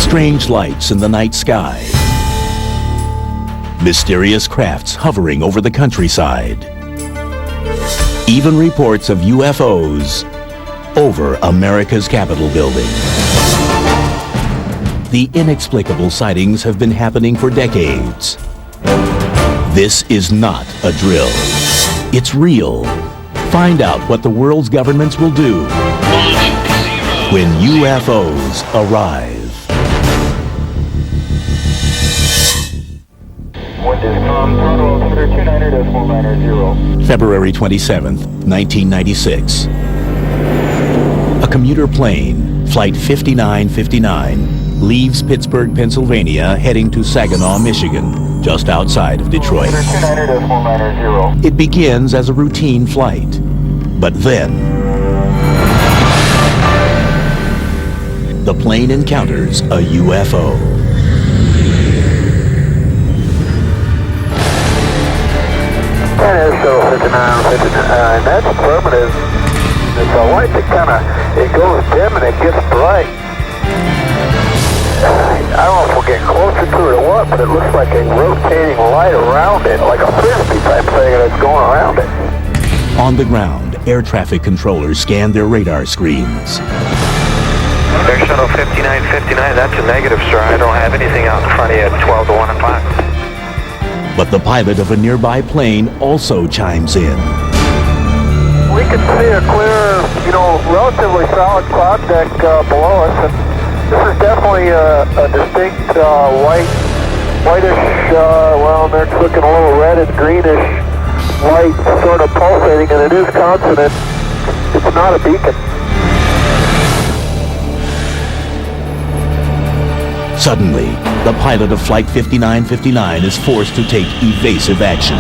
Strange lights in the night sky. Mysterious crafts hovering over the countryside. Even reports of UFOs over America's Capitol building. The inexplicable sightings have been happening for decades. This is not a drill. It's real. Find out what the world's governments will do when UFOs arrive. February 27th, 1996. A commuter plane, Flight 5959, leaves Pittsburgh, Pennsylvania, heading to Saginaw, Michigan, just outside of Detroit. It begins as a routine flight, but then the plane encounters a UFO. That is so 59, that's affirmative. It's a light that it goes dim and it gets bright. I don't know if we're getting closer to it or what, but it looks like a rotating light around it, like a frisbee type thing, and it's going around it. On the ground, air traffic controllers scan their radar screens. Air Shuttle 5959, that's a negative, sir. I don't have anything out in front of you at 12 to 1 o'clock. But the pilot of a nearby plane also chimes in. We can see a clear, relatively solid cloud deck below us, and this is definitely a distinct whitish, it's looking a little red and greenish light sort of pulsating, and it is constant. It's not a beacon. Suddenly, the pilot of Flight 5959 is forced to take evasive action.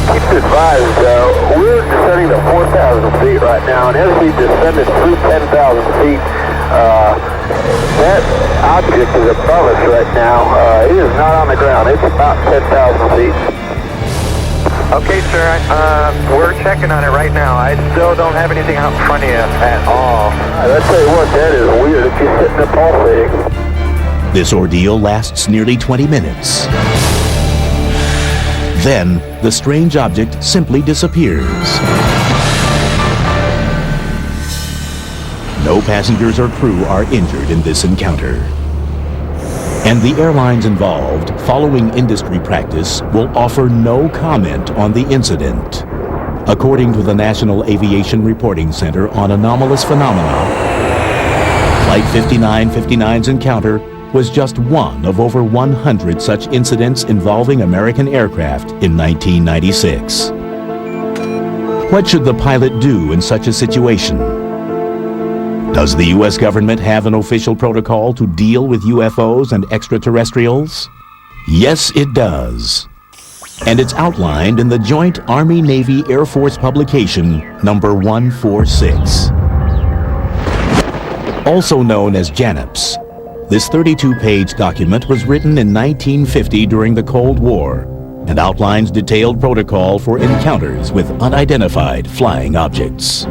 Keep advised, we're descending to 4,000 feet right now, and as we descended through 10,000 feet, that object is above us right now. It is not on the ground. It's about 10,000 feet. Okay, sir, we're checking on it right now. I still don't have anything out in front of you at all. I'll tell you what, that is weird if you're sitting there pulsating. This ordeal lasts nearly 20 minutes. Then, the strange object simply disappears. No passengers or crew are injured in this encounter. And the airlines involved, following industry practice, will offer no comment on the incident. According to the National Aviation Reporting Center on Anomalous Phenomena, Flight 5959's encounter was just one of over 100 such incidents involving American aircraft in 1996. What should the pilot do in such a situation? Does the U.S. government have an official protocol to deal with UFOs and extraterrestrials? Yes, it does. And it's outlined in the Joint Army-Navy-Air Force publication number 146. Also known as JANAPS, this 32-page document was written in 1950 during the Cold War and outlines detailed protocol for encounters with unidentified flying objects.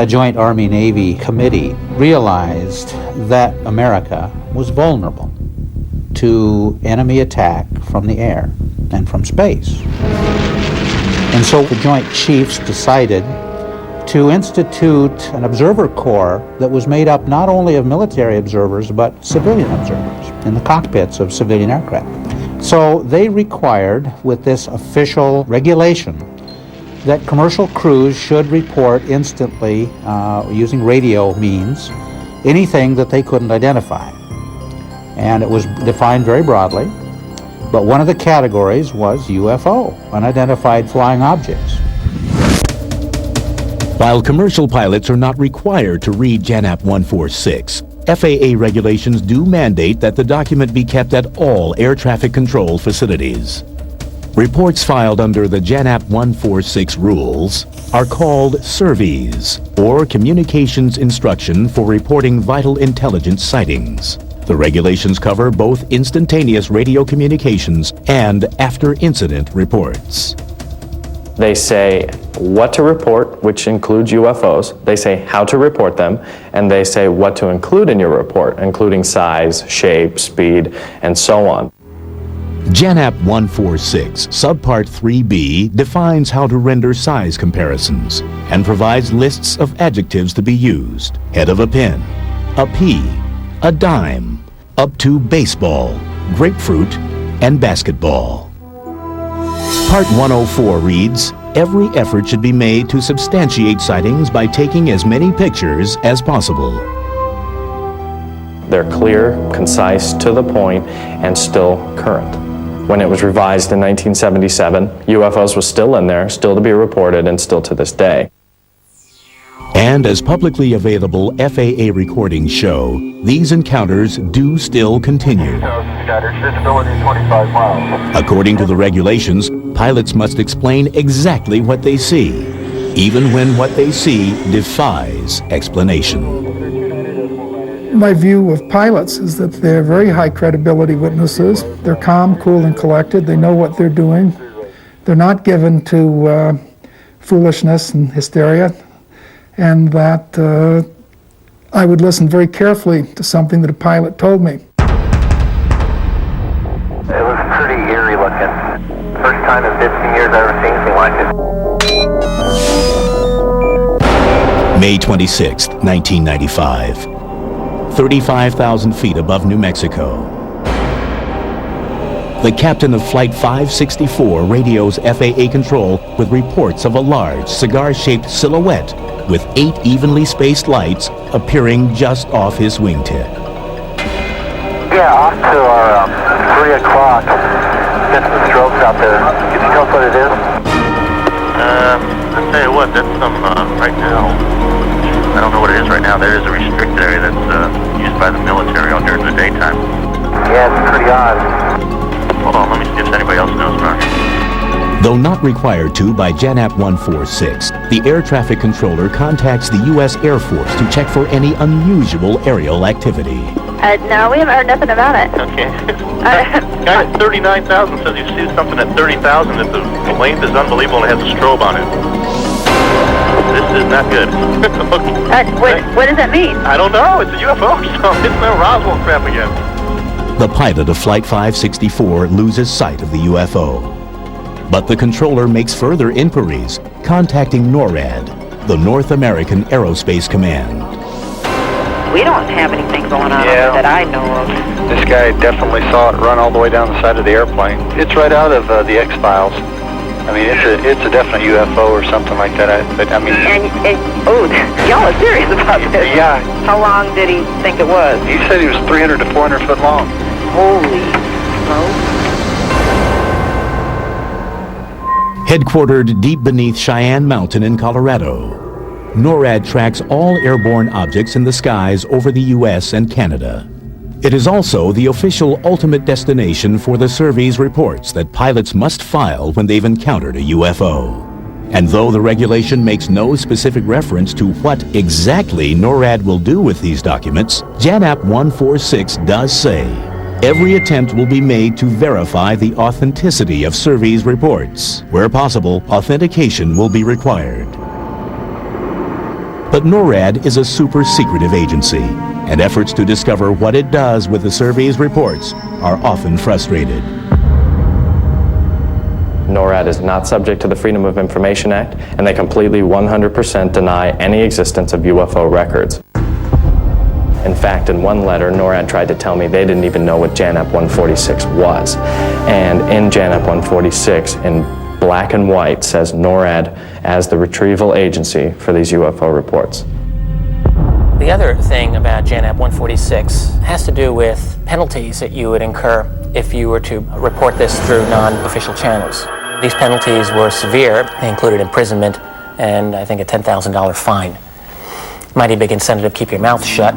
Joint Army-Navy Committee realized that America was vulnerable to enemy attack from the air and from space. And so the Joint Chiefs decided to institute an observer corps that was made up not only of military observers but civilian observers in the cockpits of civilian aircraft. So they required, with this official regulation, that commercial crews should report instantly, using radio means, anything that they couldn't identify. And it was defined very broadly, but one of the categories was UFO, unidentified flying objects. While commercial pilots are not required to read JANAP 146, FAA regulations do mandate that the document be kept at all air traffic control facilities. Reports filed under the JANAP 146 rules are called surveys, or Communications Instruction for Reporting Vital Intelligence Sightings. The regulations cover both instantaneous radio communications and after-incident reports. They say what to report, which includes UFOs. They say how to report them, and they say what to include in your report, including size, shape, speed, and so on. JANAP 146, Subpart 3B, defines how to render size comparisons and provides lists of adjectives to be used. Head of a pin, a pea, a dime, up to baseball, grapefruit, and basketball. Part 104 reads, every effort should be made to substantiate sightings by taking as many pictures as possible. They're clear, concise, to the point, and still current. When it was revised in 1977, UFOs was still in there, still to be reported, and still to this day. And as publicly available FAA recordings show, these encounters do still continue. Visibility 25 miles. According to the regulations, pilots must explain exactly what they see, even when what they see defies explanation. My view of pilots is that they're very high credibility witnesses. They're calm, cool, and collected. They know what they're doing. They're not given to foolishness and hysteria. And that I would listen very carefully to something that a pilot told me. It was pretty eerie looking. First time in 15 years I've ever seen anything like it. May 26, 1995. 35,000 feet above New Mexico. The captain of Flight 564 radios FAA control with reports of a large cigar-shaped silhouette with 8 evenly spaced lights appearing just off his wingtip. Yeah, off to our 3 o'clock. Get some strobes out there. Can you tell us what it is? I'll tell you what, that's some, right now, I don't know what it is right now. There is a restricted area that's used by the military out during the daytime. Yeah, it's pretty odd. Hold on, let me see if anybody else knows about it. Though not required to by JANAP 146, the air traffic controller contacts the U.S. Air Force to check for any unusual aerial activity. No, we haven't heard nothing about it. Okay. Guy at 39,000 says he sees something at 30,000 that the length is unbelievable and it has a strobe on it. This is not good. Okay. What does that mean? I don't know. It's a UFO or something. It's no Roswell crap again. The pilot of Flight 564 loses sight of the UFO. But the controller makes further inquiries, contacting NORAD, the North American Aerospace Command. We don't have anything going on over that I know of. This guy definitely saw it run all the way down the side of the airplane. It's right out of the X-Files. I mean, it's a definite UFO or something like that. Y'all are serious about this? Yeah. How long did he think it was? He said he was 300 to 400 foot long. Holy smoke. Headquartered deep beneath Cheyenne Mountain in Colorado, NORAD tracks all airborne objects in the skies over the U.S. and Canada. It is also the official ultimate destination for the survey's reports that pilots must file when they've encountered a UFO. And though the regulation makes no specific reference to what exactly NORAD will do with these documents, JANAP 146 does say every attempt will be made to verify the authenticity of survey's reports. Where possible, authentication will be required. But NORAD is a super-secretive agency, and efforts to discover what it does with the survey's reports are often frustrated. NORAD is not subject to the Freedom of Information Act, and they completely 100% deny any existence of UFO records. In fact, in one letter, NORAD tried to tell me they didn't even know what JANAP 146 was. And in JANAP 146, in black and white, says NORAD as the retrieval agency for these UFO reports. The other thing about JANAP 146 has to do with penalties that you would incur if you were to report this through non-official channels. These penalties were severe. They included imprisonment and I think a $10,000 fine. Mighty big incentive to keep your mouth shut.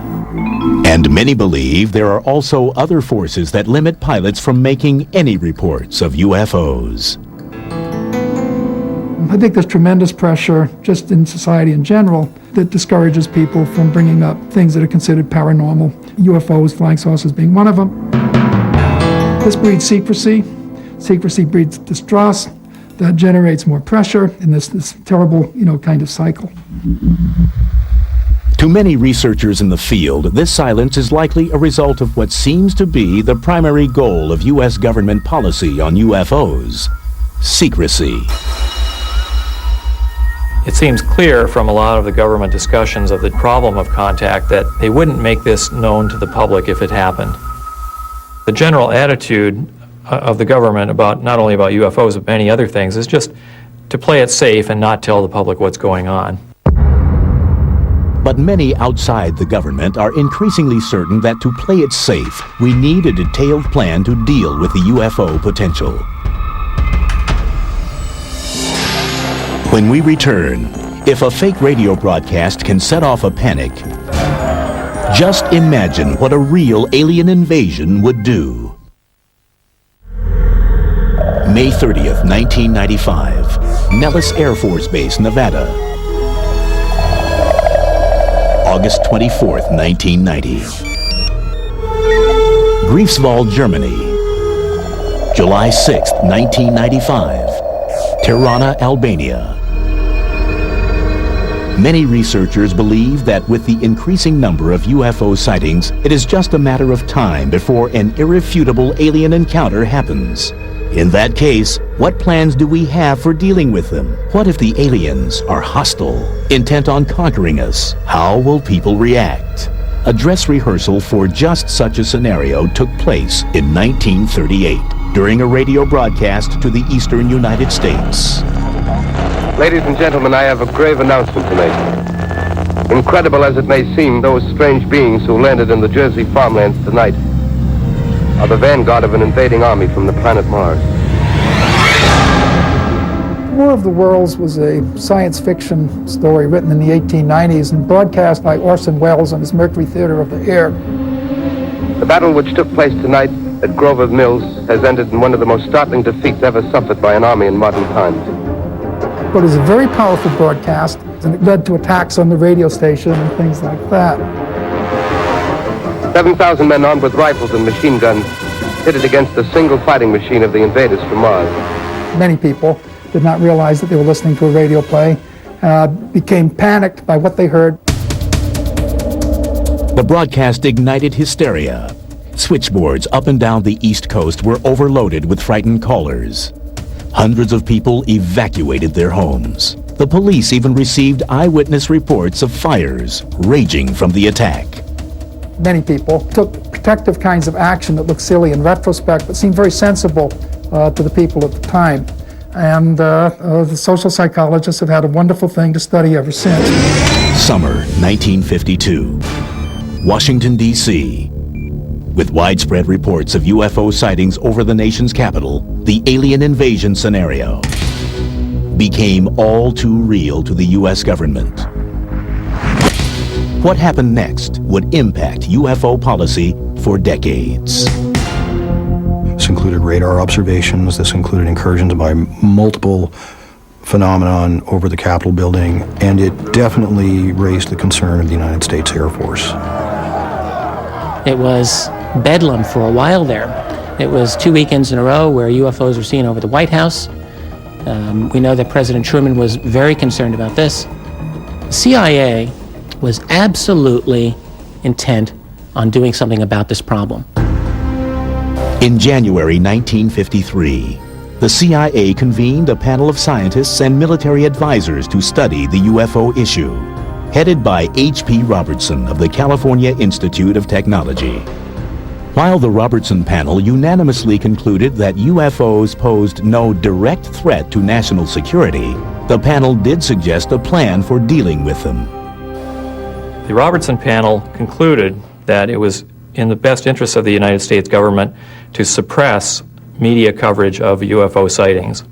And many believe there are also other forces that limit pilots from making any reports of UFOs. I think there's tremendous pressure just in society in general that discourages people from bringing up things that are considered paranormal. UFOs, flying saucers being one of them. This breeds secrecy. Secrecy breeds distrust. That generates more pressure in this terrible, kind of cycle. To many researchers in the field, this silence is likely a result of what seems to be the primary goal of U.S. government policy on UFOs: secrecy. It seems clear from a lot of the government discussions of the problem of contact that they wouldn't make this known to the public if it happened. The general attitude of the government about not only about UFOs but many other things is just to play it safe and not tell the public what's going on. But many outside the government are increasingly certain that to play it safe, we need a detailed plan to deal with the UFO potential. When we return, if a fake radio broadcast can set off a panic, just imagine what a real alien invasion would do. May 30th, 1995, Nellis Air Force Base, Nevada. August 24th, 1990. Greifswald, Germany. July 6th, 1995. Tirana, Albania. Many researchers believe that with the increasing number of UFO sightings, it is just a matter of time before an irrefutable alien encounter happens. In that case, what plans do we have for dealing with them? What if the aliens are hostile, intent on conquering us? How will people react? A dress rehearsal for just such a scenario took place in 1938 during a radio broadcast to the eastern United States. Ladies and gentlemen, I have a grave announcement to make. Incredible as it may seem, those strange beings who landed in the Jersey farmlands tonight are the vanguard of an invading army from the planet Mars. War of the Worlds was a science fiction story written in the 1890s and broadcast by Orson Welles on his Mercury Theater of the Air. The battle which took place tonight at Grover Mills has ended in one of the most startling defeats ever suffered by an army in modern times. But it was a very powerful broadcast, and it led to attacks on the radio station and things like that. 7,000 men armed with rifles and machine guns pitted against the single fighting machine of the invaders from Mars. Many people did not realize that they were listening to a radio play, became panicked by what they heard. The broadcast ignited hysteria. Switchboards up and down the East Coast were overloaded with frightened callers. Hundreds of people evacuated their homes. The police even received eyewitness reports of fires raging from the attack. Many people took protective kinds of action that looked silly in retrospect, but seemed very sensible to the people at the time. And the social psychologists have had a wonderful thing to study ever since. Summer 1952. Washington, D.C. With widespread reports of UFO sightings over the nation's capital, the alien invasion scenario became all too real to the U.S. government. What happened next would impact UFO policy for decades. This included radar observations, this included incursions by multiple phenomenon over the Capitol building, and it definitely raised the concern of the United States Air Force. It was bedlam for a while there. It was 2 weekends in a row where UFOs were seen over the White House. We know that President Truman was very concerned about this. The CIA was absolutely intent on doing something about this problem. In January 1953, the CIA convened a panel of scientists and military advisors to study the UFO issue, headed by H.P. Robertson of the California Institute of Technology. While the Robertson panel unanimously concluded that UFOs posed no direct threat to national security, the panel did suggest a plan for dealing with them. The Robertson panel concluded that it was in the best interest of the United States government to suppress media coverage of UFO sightings.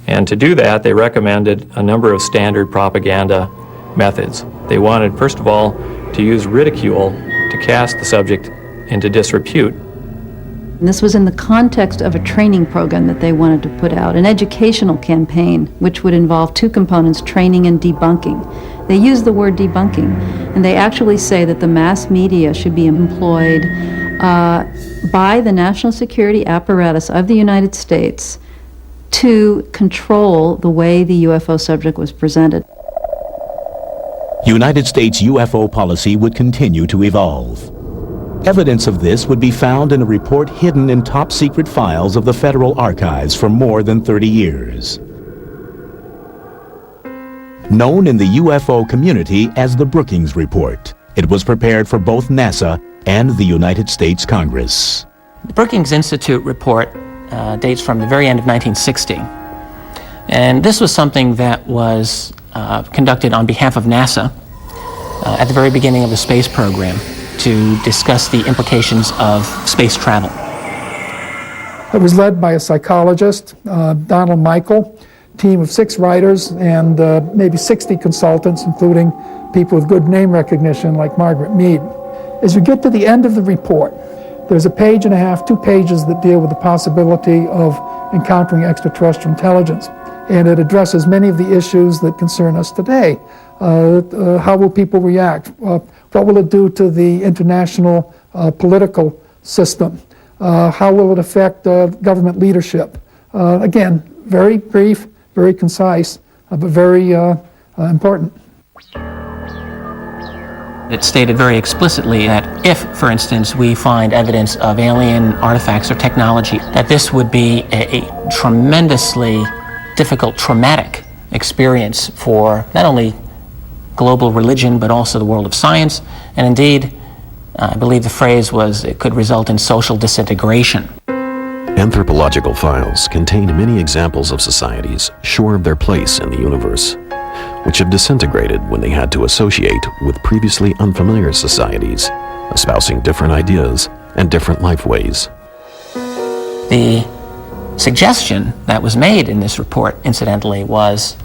And to do that, they recommended a number of standard propaganda methods. They wanted, first of all, to use ridicule to cast the subject into disrepute. And this was in the context of a training program that they wanted to put out, an educational campaign, which would involve two components, training and debunking. They use the word debunking, and they actually say that the mass media should be employed by the national security apparatus of the United States to control the way the UFO subject was presented. United States UFO policy would continue to evolve. Evidence of this would be found in a report hidden in top-secret files of the Federal Archives for more than 30 years. Known in the UFO community as the Brookings Report, it was prepared for both NASA and the United States Congress. The Brookings Institute report dates from the very end of 1960. And this was something that was conducted on behalf of NASA at the very beginning of the space program to discuss the implications of space travel. It was led by a psychologist, Donald Michael, team of 6 writers and maybe 60 consultants, including people with good name recognition like Margaret Mead. As you get to the end of the report, there's a page and a half, 2 pages that deal with the possibility of encountering extraterrestrial intelligence. And it addresses many of the issues that concern us today. How will people react? What will it do to the international political system? How will it affect government leadership? Again, very brief, very concise, but very important. It stated very explicitly that if, for instance, we find evidence of alien artifacts or technology, that this would be a tremendously difficult, traumatic experience for not only global religion, but also the world of science. And indeed, I believe the phrase was, it could result in social disintegration. Anthropological files contained many examples of societies sure of their place in the universe, which have disintegrated when they had to associate with previously unfamiliar societies, espousing different ideas and different life ways. The suggestion that was made in this report, incidentally, was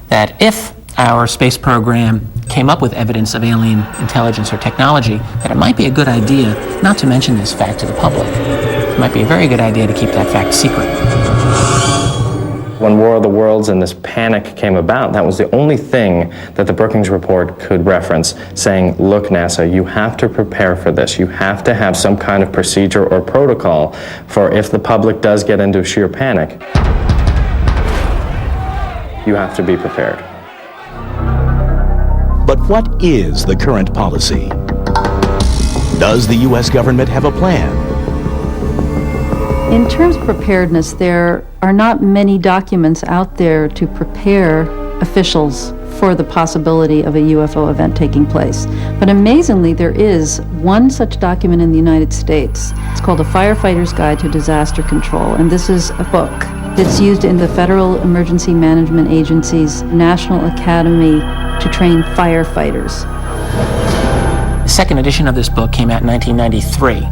that if our space program came up with evidence of alien intelligence or technology, that it might be a good idea not to mention this fact to the public. It might be a very good idea to keep that fact secret. When War of the Worlds and this panic came about, that was the only thing that the Brookings Report could reference, saying, look, NASA, you have to prepare for this. You have to have some kind of procedure or protocol for if the public does get into sheer panic. You have to be prepared. But what is the current policy? Does the U.S. government have a plan? In terms of preparedness, there are not many documents out there to prepare officials for the possibility of a UFO event taking place. But amazingly, there is one such document in the United States. It's called A Firefighter's Guide to Disaster Control, and this is a book that's used in the Federal Emergency Management Agency's National Academy to train firefighters. The second edition of this book came out in 1993,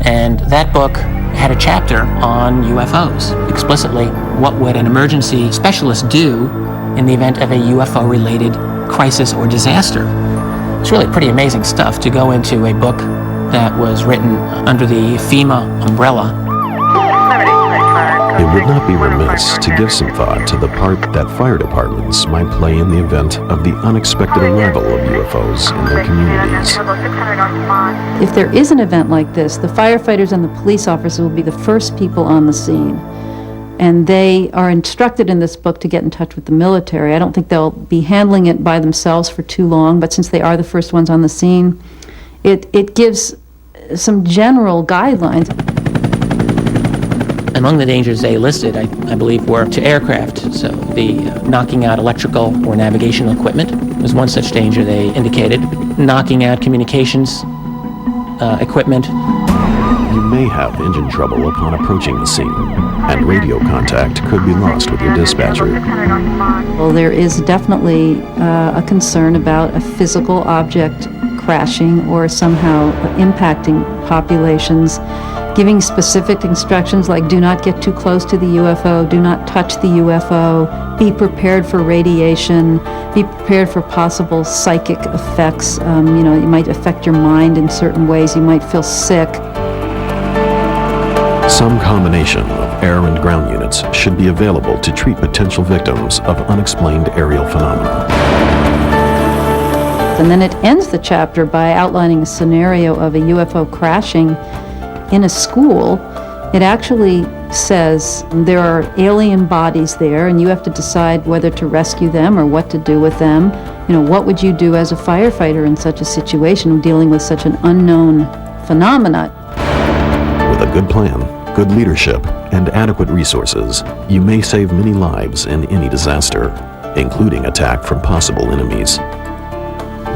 and that book had a chapter on UFOs. Explicitly, what would an emergency specialist do in the event of a UFO-related crisis or disaster? It's really pretty amazing stuff to go into a book that was written under the FEMA umbrella. It would not be remiss to give some thought to the part that fire departments might play in the event of the unexpected arrival of UFOs in their communities. If there is an event like this, the firefighters and the police officers will be the first people on the scene. And they are instructed in this book to get in touch with the military. I don't think they'll be handling it by themselves for too long, but since they are the first ones on the scene, it gives some general guidelines. Among the dangers they listed, I believe, were to aircraft. So the knocking out electrical or navigational equipment was one such danger they indicated. Knocking out communications equipment. You may have engine trouble upon approaching the scene, and radio contact could be lost with your dispatcher. Well, there is definitely a concern about a physical object crashing or somehow impacting populations. Giving specific instructions like do not get too close to the UFO, do not touch the UFO, be prepared for radiation, be prepared for possible psychic effects. You might affect your mind in certain ways, you might feel sick. Some combination of air and ground units should be available to treat potential victims of unexplained aerial phenomena. And then it ends the chapter by outlining a scenario of a UFO crashing in a school. It actually says there are alien bodies there and you have to decide whether to rescue them or what to do with them. What would you do as a firefighter in such a situation dealing with such an unknown phenomena? With a good plan, good leadership, and adequate resources, you may save many lives in any disaster, including attack from possible enemies.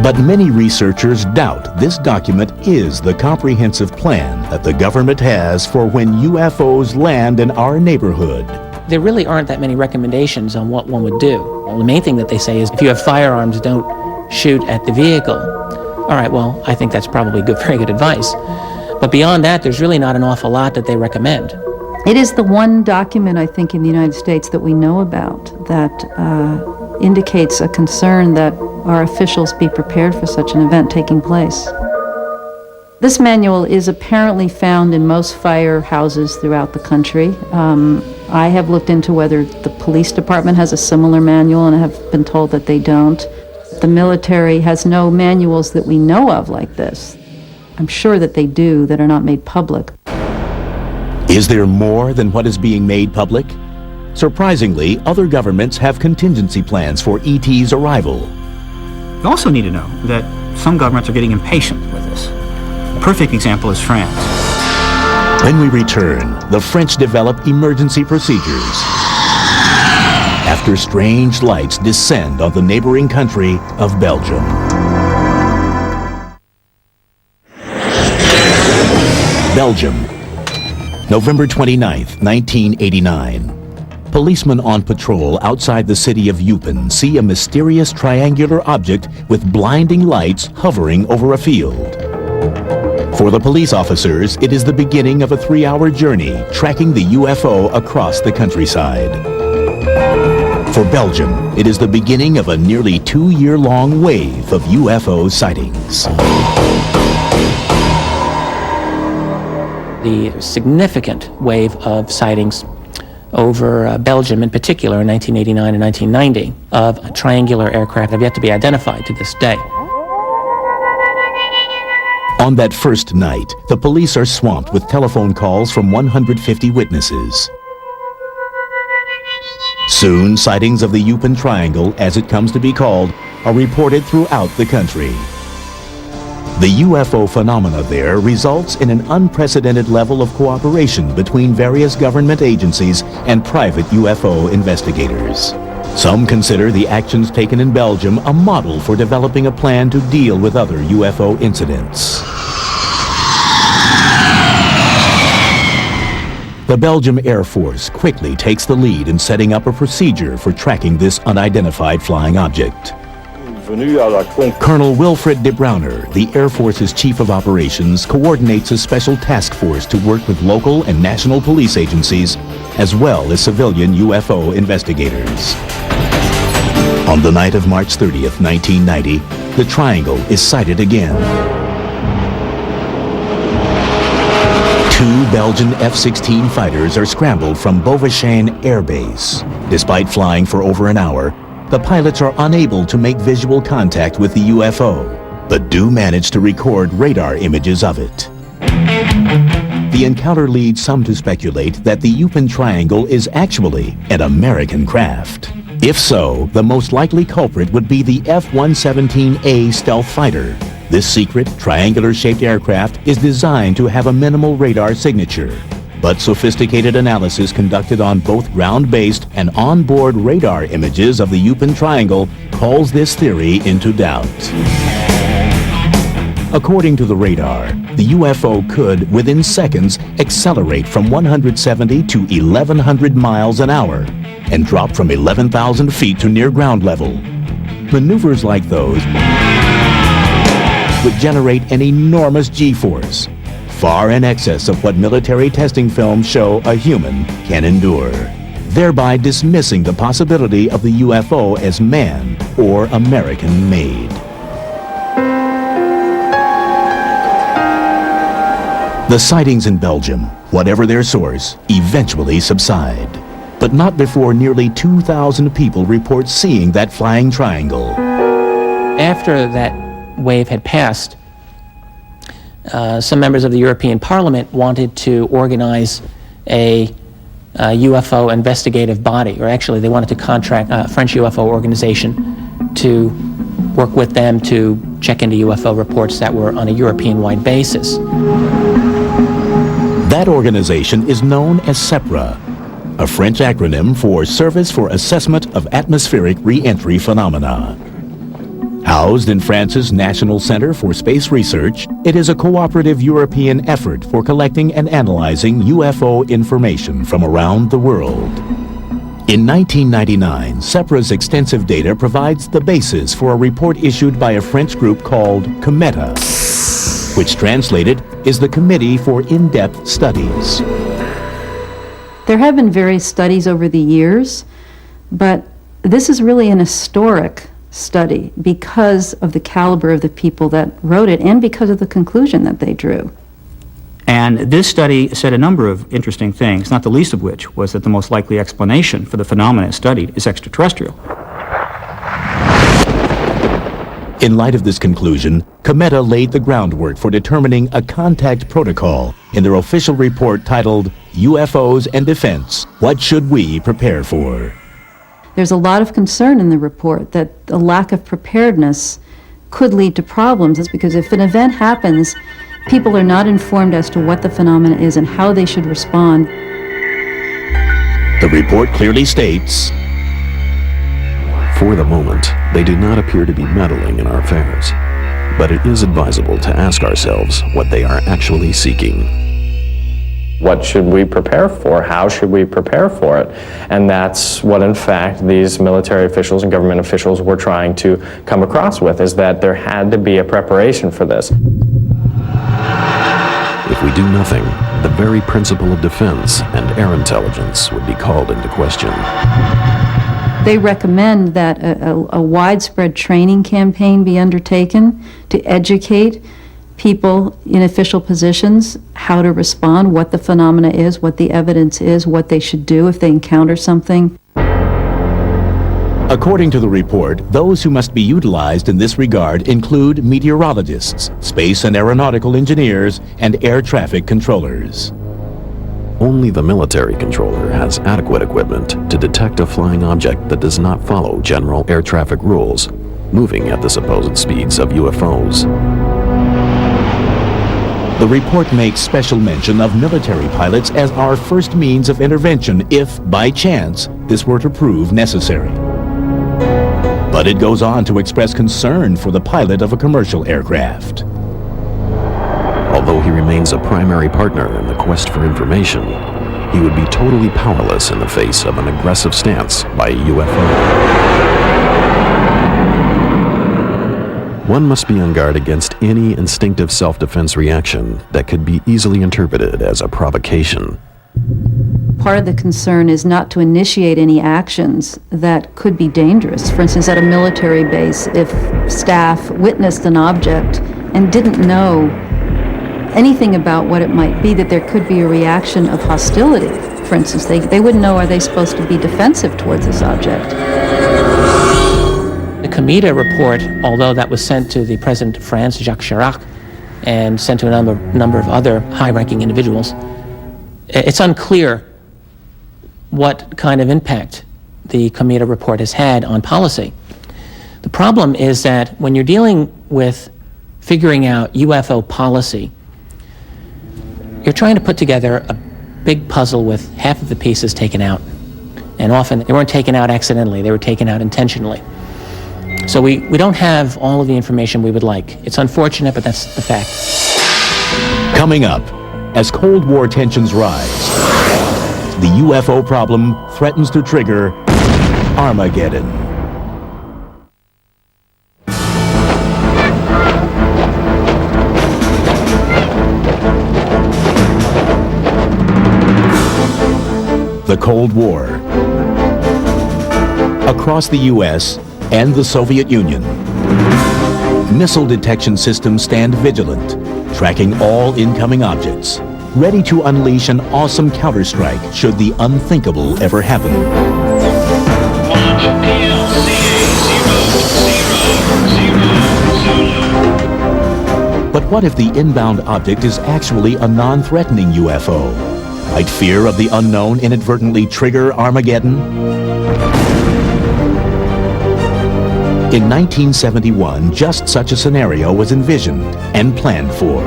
But many researchers doubt this document is the comprehensive plan that the government has for when UFOs land in our neighborhood. There really aren't that many recommendations on what one would do. Well, the main thing that they say is if you have firearms, don't shoot at the vehicle. All right, well, I think that's probably very good advice. But beyond that, there's really not an awful lot that they recommend. It is the one document, I think, in the United States that we know about that indicates a concern that our officials be prepared for such an event taking place. This manual is apparently found in most firehouses throughout the country. I have looked into whether the police department has a similar manual, and I have been told that they don't. The military has no manuals that we know of like this. I'm sure that they do, that are not made public. Is there more than what is being made public? Surprisingly, other governments have contingency plans for ET's arrival. You also need to know that some governments are getting impatient with this. A perfect example is France. When we return, the French develop emergency procedures after strange lights descend on the neighboring country of Belgium. Belgium, November 29th, 1989. Policemen on patrol outside the city of Eupen see a mysterious triangular object with blinding lights hovering over a field. For the police officers, it is the beginning of a 3-hour journey tracking the UFO across the countryside. For Belgium, it is the beginning of a nearly 2-year-long wave of UFO sightings. The significant wave of sightings over Belgium in particular in 1989 and 1990 of triangular aircraft have yet to be identified to this day. On that first night, the police are swamped with telephone calls from 150 witnesses. Soon, sightings of the Eupen Triangle, as it comes to be called, are reported throughout the country. The UFO phenomena there results in an unprecedented level of cooperation between various government agencies and private UFO investigators. Some consider the actions taken in Belgium a model for developing a plan to deal with other UFO incidents. The Belgium Air Force quickly takes the lead in setting up a procedure for tracking this unidentified flying object. Colonel Wilfred de Browner, the Air Force's Chief of Operations, coordinates a special task force to work with local and national police agencies, as well as civilian UFO investigators. On the night of March 30th, 1990, the triangle is sighted again. 2 Belgian F-16 fighters are scrambled from Beauvechene Air Base. Despite flying for over an hour, the pilots are unable to make visual contact with the UFO, but do manage to record radar images of it. The encounter leads some to speculate that the Eupen Triangle is actually an American craft. If so, the most likely culprit would be the F-117A stealth fighter. This secret, triangular-shaped aircraft is designed to have a minimal radar signature. But sophisticated analysis conducted on both ground-based and on-board radar images of the Eupen Triangle calls this theory into doubt. According to the radar, the UFO could, within seconds, accelerate from 170 to 1,100 miles an hour and drop from 11,000 feet to near ground level. Maneuvers like those would generate an enormous G-force, far in excess of what military testing films show a human can endure, thereby dismissing the possibility of the UFO as man or American-made. The sightings in Belgium, whatever their source, eventually subside, but not before nearly 2,000 people report seeing that flying triangle. After that wave had passed, some members of the European Parliament wanted to organize a UFO investigative body, or actually they wanted to contract a French UFO organization to work with them to check into UFO reports that were on a European-wide basis. That organization is known as SEPRA, a French acronym for Service for Assessment of Atmospheric Re-Entry Phenomena. Housed in France's National Center for Space Research, it is a cooperative European effort for collecting and analyzing UFO information from around the world. In 1999, SEPRA's extensive data provides the basis for a report issued by a French group called COMETA, which translated is the Committee for In-Depth Studies. There have been various studies over the years, but this is really an historic study because of the caliber of the people that wrote it and because of the conclusion that they drew. And this study said a number of interesting things, not the least of which was that the most likely explanation for the phenomena studied is extraterrestrial. In light of this conclusion, COMETA laid the groundwork for determining a contact protocol in their official report titled UFOs and Defense, What Should We Prepare For? There's a lot of concern in the report that the lack of preparedness could lead to problems. It's because if an event happens, people are not informed as to what the phenomena is and how they should respond. The report clearly states, for the moment, they do not appear to be meddling in our affairs, but it is advisable to ask ourselves what they are actually seeking. What should we prepare for? How should we prepare for it? And that's what, in fact, these military officials and government officials were trying to come across with, is that there had to be a preparation for this. If we do nothing, the very principle of defense and air intelligence would be called into question. They recommend that a widespread training campaign be undertaken to educate people in official positions how to respond, what the phenomena is, what the evidence is, what they should do if they encounter something. According to the report, those who must be utilized in this regard include meteorologists, space and aeronautical engineers, and air traffic controllers. Only the military controller has adequate equipment to detect a flying object that does not follow general air traffic rules, moving at the supposed speeds of UFOs. The report makes special mention of military pilots as our first means of intervention if, by chance, this were to prove necessary. But it goes on to express concern for the pilot of a commercial aircraft. Although he remains a primary partner in the quest for information, he would be totally powerless in the face of an aggressive stance by a UFO. One must be on guard against any instinctive self-defense reaction that could be easily interpreted as a provocation. Part of the concern is not to initiate any actions that could be dangerous. For instance, at a military base, if staff witnessed an object and didn't know anything about what it might be, that there could be a reaction of hostility. For instance, they wouldn't know, are they supposed to be defensive towards this object? The COMETA report, although that was sent to the President of France, Jacques Chirac, and sent to a number of other high-ranking individuals, it's unclear what kind of impact the COMETA report has had on policy. The problem is that when you're dealing with figuring out UFO policy, you're trying to put together a big puzzle with half of the pieces taken out. And often they weren't taken out accidentally, they were taken out intentionally. So we don't have all of the information we would like. It's unfortunate, but that's the fact. Coming up, as Cold War tensions rise, the UFO problem threatens to trigger Armageddon. The Cold War. Across the U.S. and the Soviet Union, missile detection systems stand vigilant, tracking all incoming objects, ready to unleash an awesome counterstrike should the unthinkable ever happen. But what if the inbound object is actually a non-threatening UFO? Might fear of the unknown inadvertently trigger Armageddon? In 1971, just such a scenario was envisioned and planned for.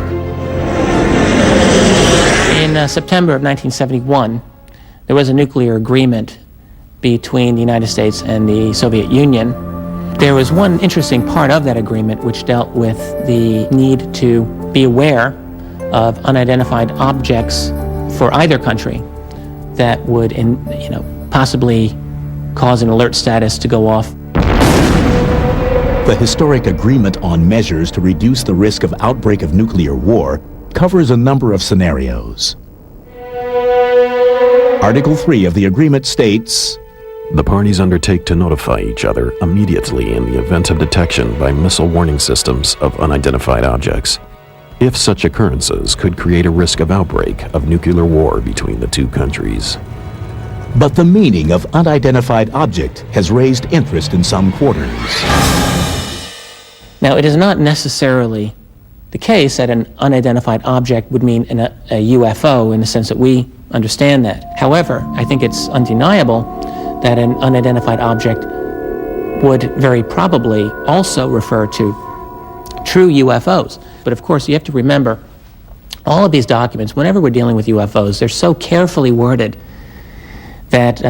In September of 1971, there was a nuclear agreement between the United States and the Soviet Union. There was one interesting part of that agreement which dealt with the need to be aware of unidentified objects for either country that would, possibly cause an alert status to go off. The historic agreement on measures to reduce the risk of outbreak of nuclear war covers a number of scenarios. Article 3 of the agreement states, "The parties undertake to notify each other immediately in the event of detection by missile warning systems of unidentified objects, if such occurrences could create a risk of outbreak of nuclear war between the two countries." But the meaning of unidentified object has raised interest in some quarters. Now, it is not necessarily the case that an unidentified object would mean a UFO in the sense that we understand that. However, I think it's undeniable that an unidentified object would very probably also refer to true UFOs. But of course, you have to remember, all of these documents, whenever we're dealing with UFOs, they're so carefully worded that,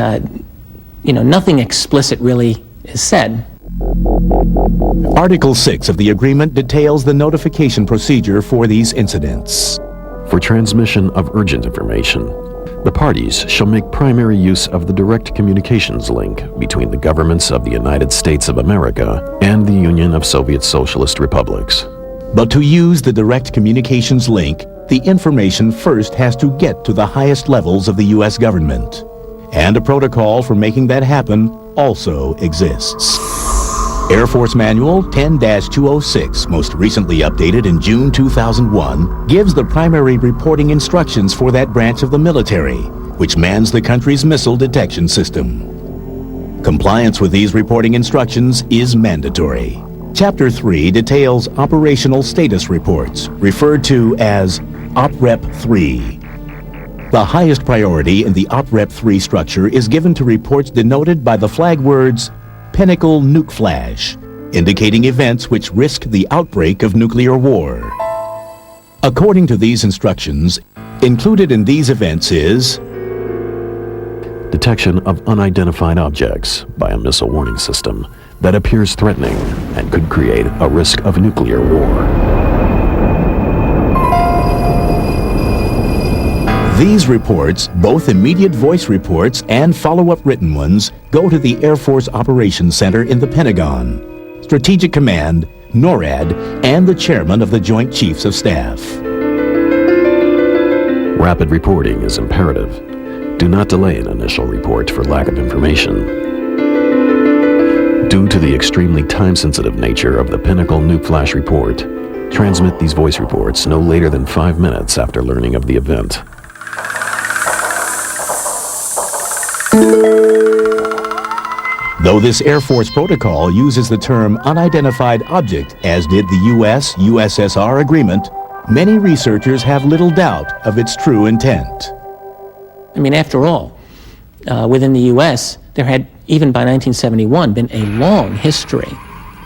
nothing explicit really is said. Article 6 of the agreement details the notification procedure for these incidents. For transmission of urgent information, the parties shall make primary use of the direct communications link between the governments of the United States of America and the Union of Soviet Socialist Republics. But to use the direct communications link, the information first has to get to the highest levels of the U.S. government. And a protocol for making that happen also exists. Air Force Manual 10-206, most recently updated in June 2001, gives the primary reporting instructions for that branch of the military, which mans the country's missile detection system. Compliance with these reporting instructions is mandatory. Chapter 3 details operational status reports, referred to as OPREP 3. The highest priority in the OPREP 3 structure is given to reports denoted by the flag words Pinnacle Nuke Flash, indicating events which risk the outbreak of nuclear war. According to these instructions, included in these events is detection of unidentified objects by a missile warning system that appears threatening and could create a risk of nuclear war. These reports, both immediate voice reports and follow-up written ones, go to the Air Force Operations Center in the Pentagon, Strategic Command, NORAD, and the Chairman of the Joint Chiefs of Staff. Rapid reporting is imperative. Do not delay an initial report for lack of information. Due to the extremely time-sensitive nature of the Pinnacle Nuke Flash report, transmit these voice reports no later than 5 minutes after learning of the event. Though this Air Force protocol uses the term unidentified object, as did the U.S.-USSR agreement, many researchers have little doubt of its true intent. I mean, after all, within the U.S., there had, even by 1971, been a long history,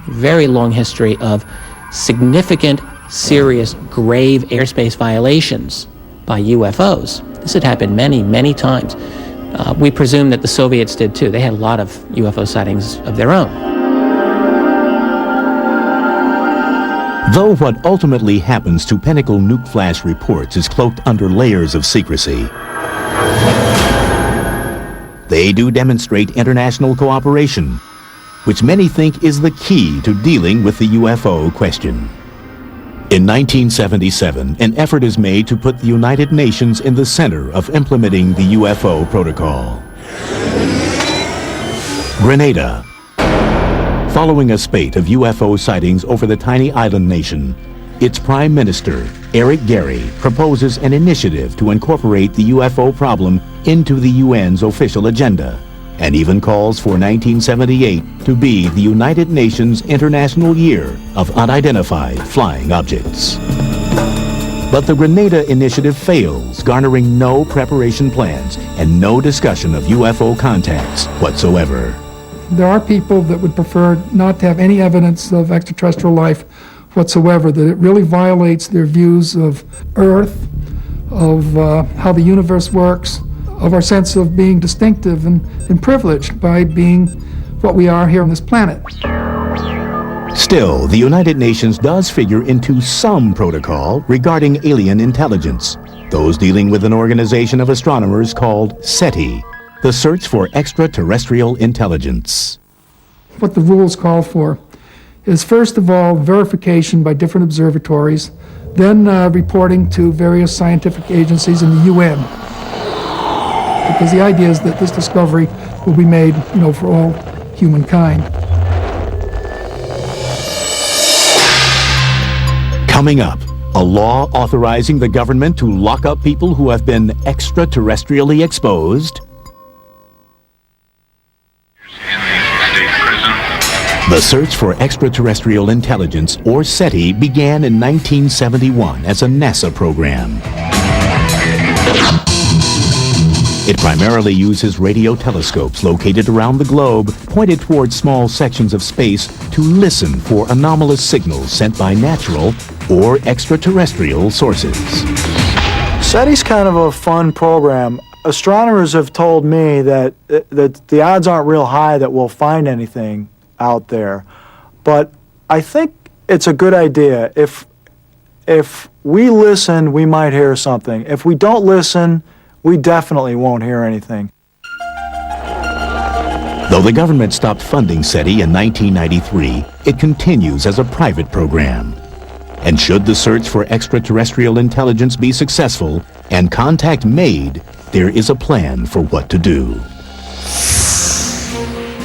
very long history of significant, serious, grave airspace violations by UFOs. This had happened many, many times. We presume that the Soviets did too. They had a lot of UFO sightings of their own. Though what ultimately happens to Pinnacle Nuke Flash reports is cloaked under layers of secrecy, they do demonstrate international cooperation, which many think is the key to dealing with the UFO question. In 1977, an effort is made to put the United Nations in the center of implementing the UFO protocol. Grenada. Following a spate of UFO sightings over the tiny island nation, its Prime Minister, Eric Gary, proposes an initiative to incorporate the UFO problem into the UN's official agenda, and even calls for 1978 to be the United Nations International Year of Unidentified Flying Objects. But the Grenada initiative fails, garnering no preparation plans and no discussion of UFO contacts whatsoever. There are people that would prefer not to have any evidence of extraterrestrial life whatsoever, that it really violates their views of Earth, of how the universe works, of our sense of being distinctive and privileged by being what we are here on this planet. Still, the United Nations does figure into some protocol regarding alien intelligence, those dealing with an organization of astronomers called SETI, the Search for Extraterrestrial Intelligence. What the rules call for is, first of all, verification by different observatories, then reporting to various scientific agencies in the UN. Because the idea is that this discovery will be made, for all humankind. Coming up, a law authorizing the government to lock up people who have been extraterrestrially exposed. The search for extraterrestrial intelligence, or SETI, began in 1971 as a NASA program. It primarily uses radio telescopes located around the globe, pointed towards small sections of space to listen for anomalous signals sent by natural or extraterrestrial sources. SETI's kind of a fun program. Astronomers have told me that the odds aren't real high that we'll find anything out there, but I think it's a good idea. If we listen, we might hear something. If we don't listen, we definitely won't hear anything. Though the government stopped funding SETI in 1993, it continues as a private program. And should the search for extraterrestrial intelligence be successful and contact made, there is a plan for what to do.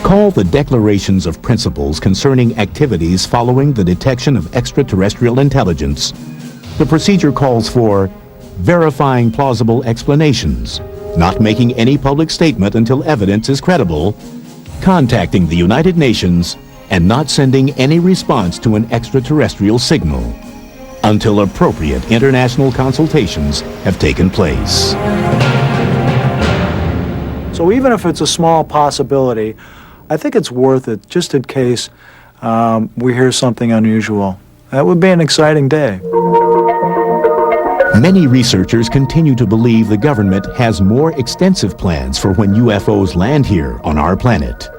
Called the Declarations of Principles Concerning Activities Following the Detection of Extraterrestrial Intelligence, the procedure calls for verifying plausible explanations, not making any public statement until evidence is credible, contacting the United Nations, and not sending any response to an extraterrestrial signal until appropriate international consultations have taken place. So even if it's a small possibility, I think it's worth it just in case we hear something unusual. That would be an exciting day. Many researchers continue to believe the government has more extensive plans for when UFOs land here on our planet.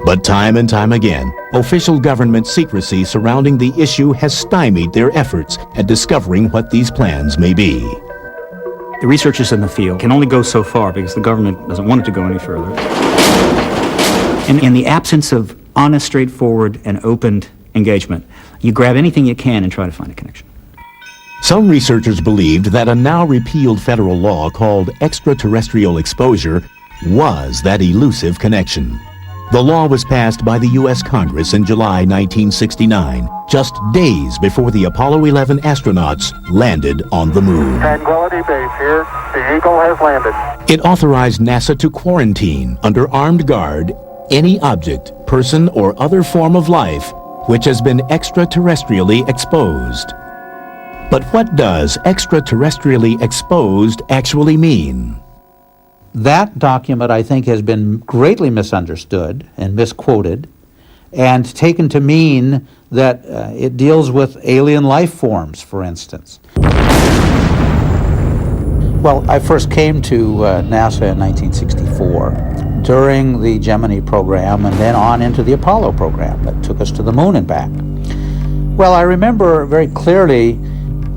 But time and time again, official government secrecy surrounding the issue has stymied their efforts at discovering what these plans may be. The researchers in the field can only go so far because the government doesn't want it to go any further. In the absence of honest, straightforward, and open engagement, you grab anything you can and try to find a connection. Some researchers believed that a now repealed federal law called extraterrestrial exposure was that elusive connection. The law was passed by the U.S. Congress in July 1969, just days before the Apollo 11 astronauts landed on the moon. Tranquility Base here. The Eagle has landed. It authorized NASA to quarantine under armed guard any object, person, or other form of life which has been extraterrestrially exposed. But what does extraterrestrially exposed actually mean? That document, I think, has been greatly misunderstood and misquoted and taken to mean that it deals with alien life forms, for instance. Well, I first came to NASA in 1964 during the Gemini program and then on into the Apollo program that took us to the moon and back. Well, I remember very clearly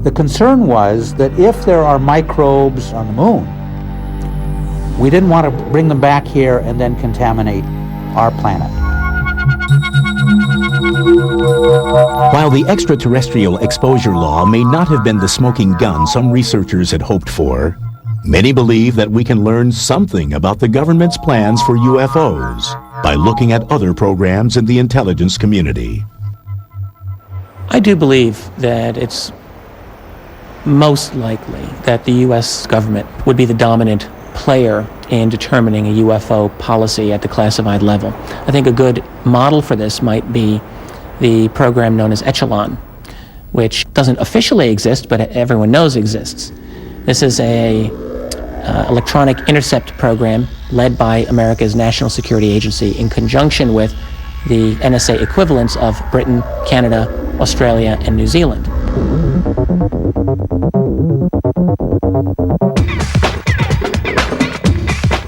the concern was that if there are microbes on the moon, we didn't want to bring them back here and then contaminate our planet. While the extraterrestrial exposure law may not have been the smoking gun some researchers had hoped for, many believe that we can learn something about the government's plans for UFOs by looking at other programs in the intelligence community. I do believe that it's most likely that the U.S. government would be the dominant player in determining a UFO policy at the classified level. I think a good model for this might be the program known as Echelon, which doesn't officially exist, but everyone knows exists. This is a electronic intercept program led by America's National Security Agency in conjunction with the NSA equivalents of Britain, Canada, Australia, and New Zealand.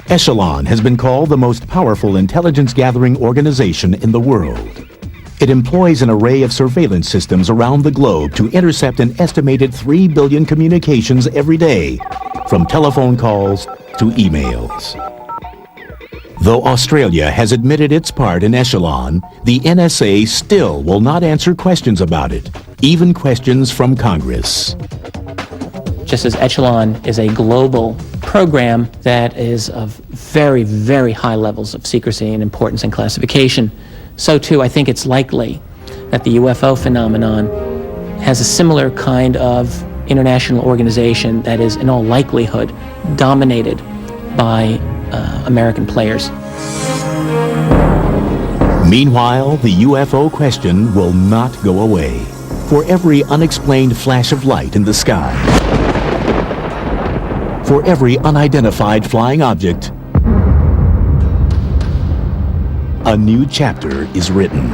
Echelon has been called the most powerful intelligence-gathering organization in the world. It employs an array of surveillance systems around the globe to intercept an estimated 3 billion communications every day, from telephone calls to emails. Though Australia has admitted its part in Echelon, the NSA still will not answer questions about it, even questions from Congress. Just as Echelon is a global program that is of very, very high levels of secrecy and importance and classification, so too I think it's likely that the UFO phenomenon has a similar kind of international organization that is in all likelihood dominated by American players. Meanwhile, the UFO question will not go away. For every unexplained flash of light in the sky, for every unidentified flying object, a new chapter is written.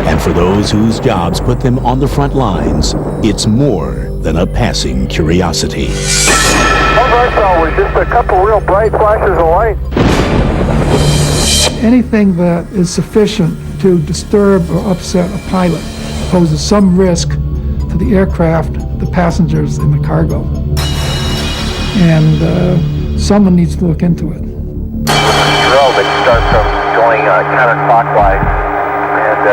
And for those whose jobs put them on the front lines, it's more than a passing curiosity. All I saw was just a couple real bright flashes of light. Anything that is sufficient to disturb or upset a pilot poses some risk to the aircraft, the passengers, and the cargo. And someone needs to look into it. Drill that starts from going counterclockwise, and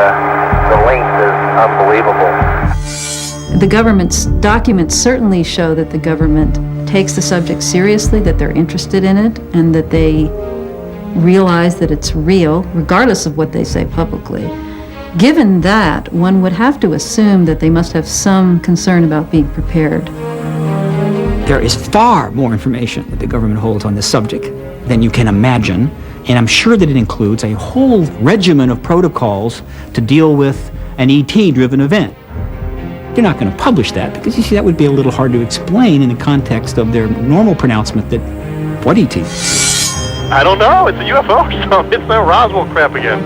the length is unbelievable. The government's documents certainly show that the government takes the subject seriously, that they're interested in it, and that they realize that it's real, regardless of what they say publicly. Given that, one would have to assume that they must have some concern about being prepared. There is far more information that the government holds on this subject than you can imagine, and I'm sure that it includes a whole regimen of protocols to deal with an ET-driven event. They're not going to publish that because, you see, that would be a little hard to explain in the context of their normal pronouncement that, what ET? I don't know. It's a UFO or something. It's that Roswell crap again.